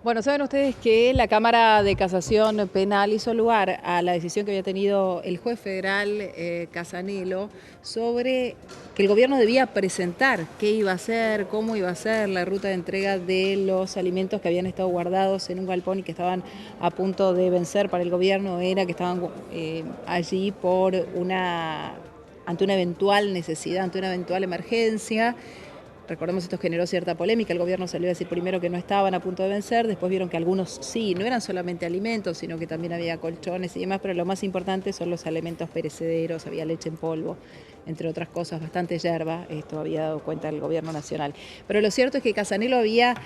Bueno, saben ustedes que la Cámara de Casación Penal hizo lugar a la decisión que había tenido el juez federal Casanelo sobre que el gobierno debía presentar qué iba a hacer, cómo iba a ser la ruta de entrega de los alimentos que habían estado guardados en un galpón y que estaban a punto de vencer para el gobierno. Era que estaban allí ante una eventual necesidad, ante una eventual emergencia. Recordemos, esto generó cierta polémica. El gobierno salió a decir primero que no estaban a punto de vencer, después vieron que algunos sí, no eran solamente alimentos, sino que también había colchones y demás, pero lo más importante son los alimentos perecederos, había leche en polvo, entre otras cosas, bastante yerba. Esto había dado cuenta el gobierno nacional. Pero lo cierto es que Casanelo había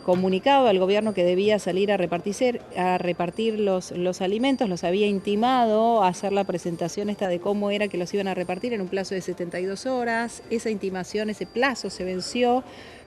comunicado al gobierno que debía salir a repartir los alimentos, los había intimado a hacer la presentación esta de cómo era que los iban a repartir en un plazo de 72 horas. Esa intimación, ese plazo se venció.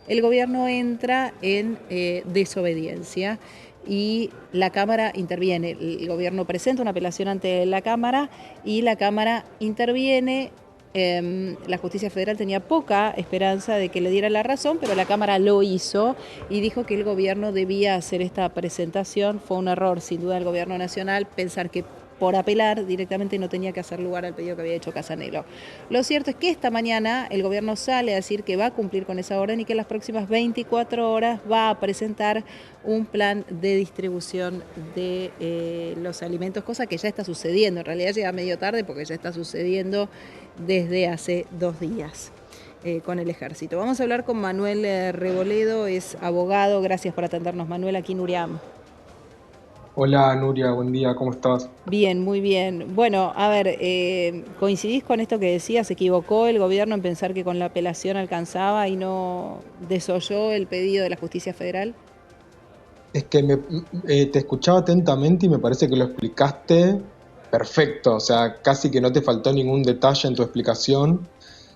El gobierno entra en desobediencia y la Cámara interviene. El gobierno presenta una apelación ante la Cámara y la Cámara interviene. La justicia federal tenía poca esperanza de que le diera la razón, pero la Cámara lo hizo y dijo que el gobierno debía hacer esta presentación. Fue un error, sin duda, del gobierno nacional pensar que por apelar directamente no tenía que hacer lugar al pedido que había hecho Casanelo. Lo cierto es que esta mañana el gobierno sale a decir que va a cumplir con esa orden y que en las próximas 24 horas va a presentar un plan de distribución de los alimentos, cosa que ya está sucediendo. En realidad llega medio tarde porque ya está sucediendo desde hace 2 días. Con el ejército. Vamos a hablar con Manuel Reboledo, es abogado. Gracias por atendernos, Manuel, aquí en URIAM. Hola Nuria, buen día, ¿cómo estás? Bien, muy bien. Bueno, a ver, ¿coincidís con esto que decía? ¿Se equivocó el gobierno en pensar que con la apelación alcanzaba y no desoyó el pedido de la justicia federal? Es que te escuchaba atentamente y me parece que lo explicaste perfecto, o sea, casi que no te faltó ningún detalle en tu explicación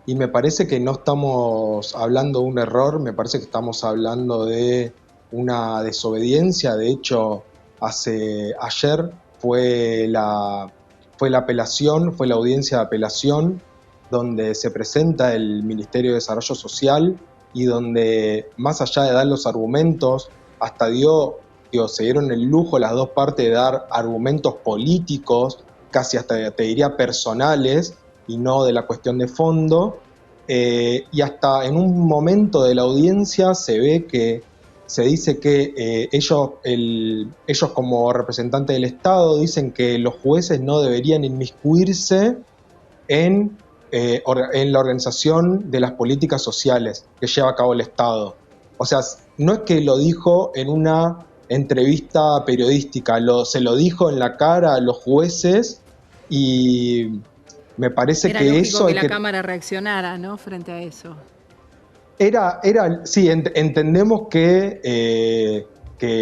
y me parece que no estamos hablando de un error, me parece que estamos hablando de una desobediencia. De hecho, ayer fue la apelación, fue la audiencia de apelación donde se presenta el Ministerio de Desarrollo Social y donde, más allá de dar los argumentos, hasta se dieron el lujo las dos partes de dar argumentos políticos, casi hasta te diría personales, y no de la cuestión de fondo. Y hasta en un momento de la audiencia se ve que se dice que ellos como representantes del Estado dicen que los jueces no deberían inmiscuirse en la organización de las políticas sociales que lleva a cabo el Estado. O sea, no es que lo dijo en una entrevista periodística, se lo dijo en la cara a los jueces y me parece Era que lógico eso que hay la que... Cámara reaccionara, ¿no?, frente a eso. Sí, entendemos que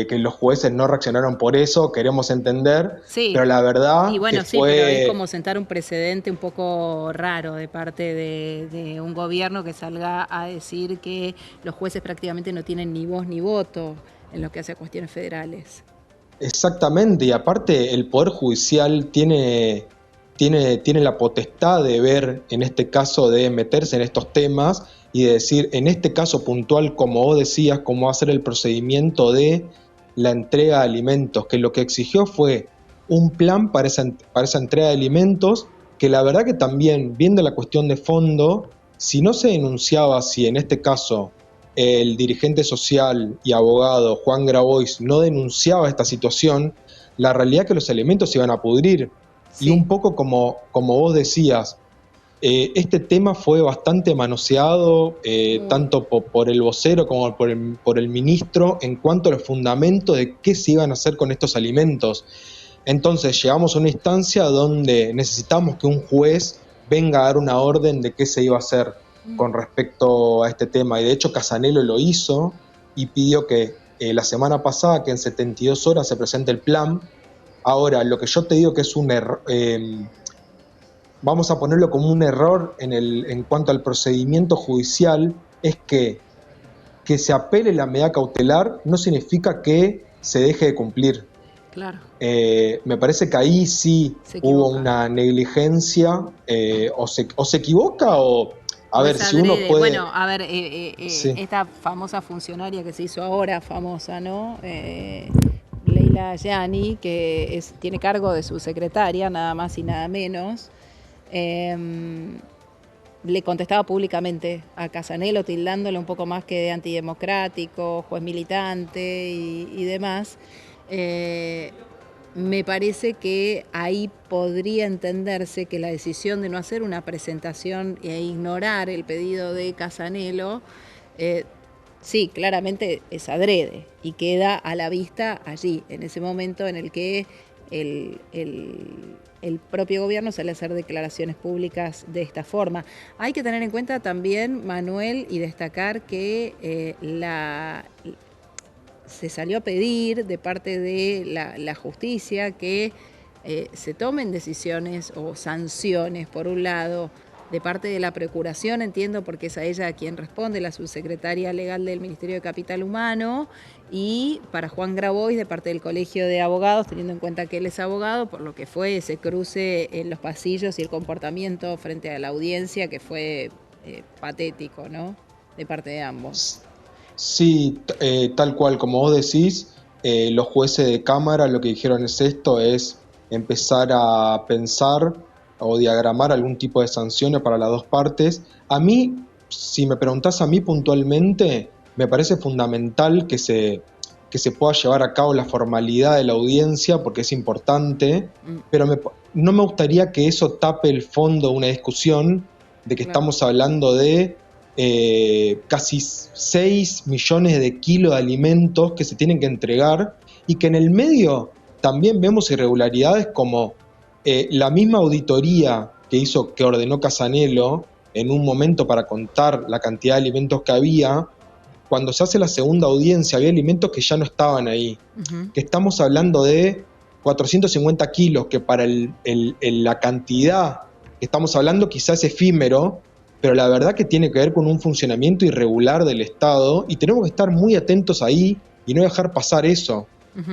los jueces no reaccionaron por eso, queremos entender, Sí, pero la y verdad que bueno, sí, pero es fue... como sentar un precedente un poco raro de parte de un gobierno que salga a decir que los jueces prácticamente no tienen ni voz ni voto en lo que hace a cuestiones federales. Exactamente, y aparte el Poder Judicial tiene la potestad de ver, en este caso, de meterse en estos temas y de decir, en este caso puntual, como vos decías, cómo hacer el procedimiento de la entrega de alimentos, que lo que exigió fue un plan para esa entrega de alimentos, que la verdad que también, viendo la cuestión de fondo, si no se denunciaba, si en este caso el dirigente social y abogado Juan Grabois no denunciaba esta situación, la realidad es que los alimentos se iban a pudrir. Y Sí. un poco como vos decías, este tema fue bastante manoseado, Muy. tanto por el vocero como por el ministro, en cuanto a los fundamentos de qué se iban a hacer con estos alimentos. Entonces llegamos a una instancia donde necesitamos que un juez venga a dar una orden de qué se iba a hacer con respecto a este tema. Y de hecho Casanelo lo hizo y pidió que la semana pasada, que en 72 horas se presente el plan. Ahora, lo que yo te digo que es un error, vamos a ponerlo como un error en cuanto al procedimiento judicial, es que se apele la medida cautelar no significa que se deje de cumplir. Claro, Me parece que ahí sí se hubo equivoca. una negligencia, o se equivoca, o A ¿O ver, es si uno adrede? puede... Bueno, a ver, Sí. esta famosa funcionaria que se hizo ahora famosa, ¿no? Leila Yani, que tiene cargo de su secretaria, nada más y nada menos, le contestaba públicamente a Casanelo, tildándole un poco más que de antidemocrático, juez militante y demás. Me parece que ahí podría entenderse que la decisión de no hacer una presentación e ignorar el pedido de Casanelo, sí, claramente es adrede y queda a la vista allí, en ese momento en el que el propio gobierno sale a hacer declaraciones públicas de esta forma. Hay que tener en cuenta también, Manuel, y destacar que se salió a pedir de parte de la justicia que se tomen decisiones o sanciones, por un lado, de parte de la Procuración, entiendo, porque es a ella a quien responde, la subsecretaria legal del Ministerio de Capital Humano, y para Juan Grabois de parte del Colegio de Abogados, teniendo en cuenta que él es abogado, por lo que fue ese cruce en los pasillos y el comportamiento frente a la audiencia que fue patético, ¿no? De parte de ambos. Sí, tal cual como vos decís, los jueces de Cámara lo que dijeron es esto, es empezar a pensar o diagramar algún tipo de sanciones para las dos partes. A mí, si me preguntás a mí puntualmente, me parece fundamental que se pueda llevar a cabo la formalidad de la audiencia porque es importante, pero no me gustaría que eso tape el fondo de una discusión de que Claro. estamos hablando de casi 6 millones de kilos de alimentos que se tienen que entregar y que en el medio también vemos irregularidades como la misma auditoría que ordenó Casanelo en un momento para contar la cantidad de alimentos que había. Cuando se hace la segunda audiencia había alimentos que ya no estaban ahí, que estamos hablando de 450 kilos, que para la cantidad que estamos hablando quizás es efímero, pero la verdad que tiene que ver con un funcionamiento irregular del Estado y tenemos que estar muy atentos ahí y no dejar pasar eso.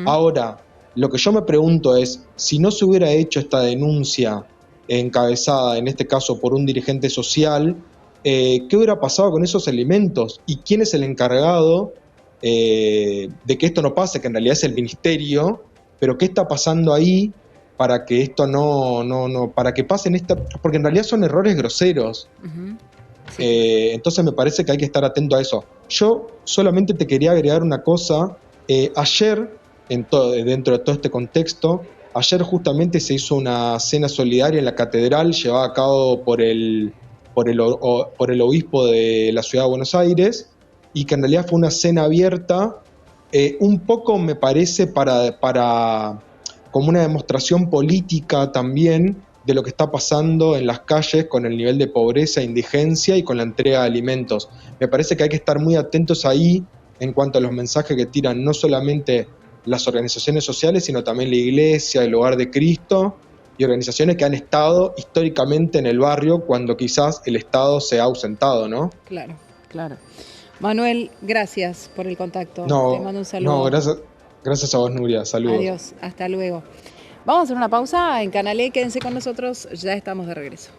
Ahora, lo que yo me pregunto es, si no se hubiera hecho esta denuncia encabezada, en este caso por un dirigente social, ¿qué hubiera pasado con esos alimentos? ¿Y quién es el encargado de que esto no pase? Que en realidad es el ministerio, pero ¿qué está pasando ahí para que esto para que pasen porque en realidad son errores groseros. Sí. Entonces me parece que hay que estar atento a eso. Yo solamente te quería agregar una cosa. Ayer, dentro de todo este contexto, ayer justamente se hizo una cena solidaria en la catedral, llevada a cabo por el obispo de la ciudad de Buenos Aires, y que en realidad fue una cena abierta, un poco me parece como una demostración política también de lo que está pasando en las calles con el nivel de pobreza, indigencia y con la entrega de alimentos. Me parece que hay que estar muy atentos ahí en cuanto a los mensajes que tiran no solamente las organizaciones sociales, sino también la Iglesia, el Hogar de Cristo y organizaciones que han estado históricamente en el barrio cuando quizás el Estado se ha ausentado, ¿no? Claro, claro. Manuel, gracias por el contacto. Te No, mando un no, saludo. gracias a vos, Nuria. Saludos. Adiós, hasta luego. Vamos a hacer una pausa en Canal E, quédense con nosotros, ya estamos de regreso.